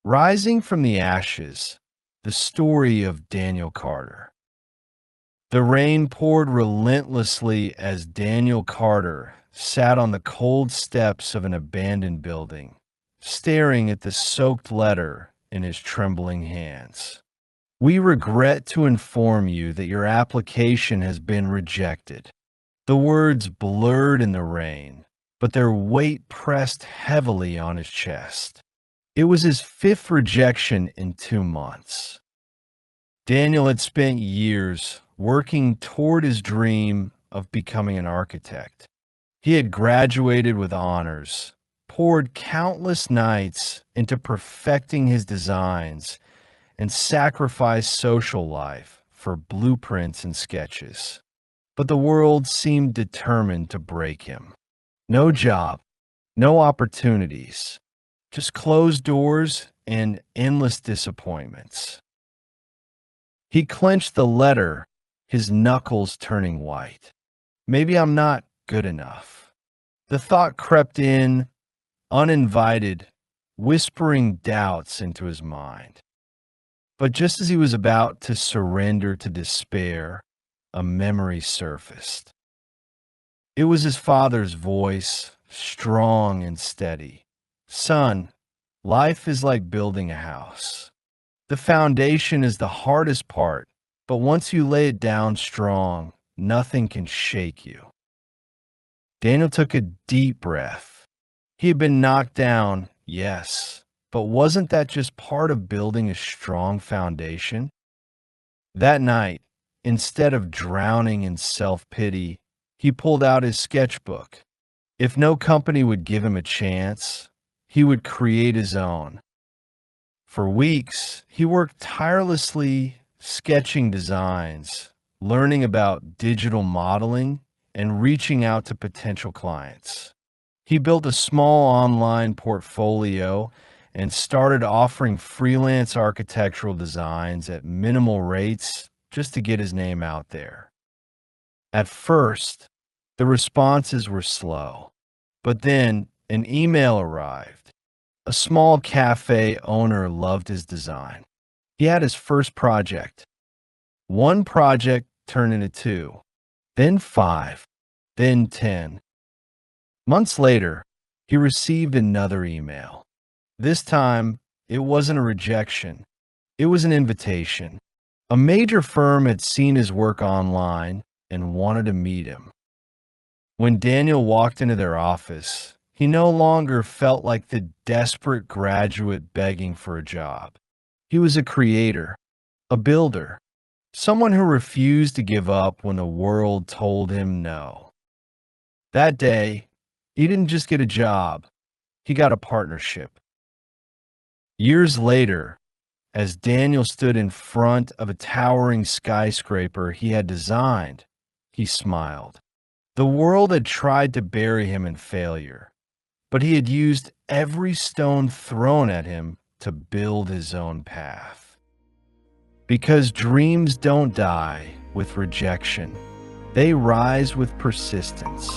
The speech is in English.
Rising from the Ashes, the story of Daniel Carter. The rain poured relentlessly as Daniel Carter sat on the cold steps of an abandoned building, staring at the soaked letter in his trembling hands. We regret to inform you that your application has been rejected. The words blurred in the rain, but their weight pressed heavily on his chest. It was his fifth rejection in 2 months. Daniel had spent years working toward his dream of becoming an architect. He had graduated with honors, poured countless nights into perfecting his designs, and sacrificed social life for blueprints and sketches. But the world seemed determined to break him. No job, no opportunities, just closed doors and endless disappointments. He clenched the letter, his knuckles turning white. Maybe I'm not good enough. The thought crept in, uninvited, whispering doubts into his mind. But just as he was about to surrender to despair, a memory surfaced. It was his father's voice, strong and steady. Son, life is like building a house. The foundation is the hardest part, but once you lay it down strong, nothing can shake you. Daniel took a deep breath. He had been knocked down, yes, but wasn't that just part of building a strong foundation? That night, instead of drowning in self-pity, he pulled out his sketchbook. If no company would give him a chance, he would create his own. For weeks, he worked tirelessly sketching designs, learning about digital modeling, and reaching out to potential clients. He built a small online portfolio and started offering freelance architectural designs at minimal rates just to get his name out there. At first, the responses were slow, but then an email arrived. A small cafe owner loved his design. He had his first project. One project turned into two, then five, then 10. Months later, he received another email. This time, it wasn't a rejection. It was an invitation. A major firm had seen his work online and wanted to meet him. When Daniel walked into their office, he no longer felt like the desperate graduate begging for a job. He was a creator, a builder, someone who refused to give up when the world told him no. That day, he didn't just get a job, he got a partnership. Years later, as Daniel stood in front of a towering skyscraper he had designed, he smiled. The world had tried to bury him in failure, but he had used every stone thrown at him to build his own path. Because dreams don't die with rejection, they rise with persistence.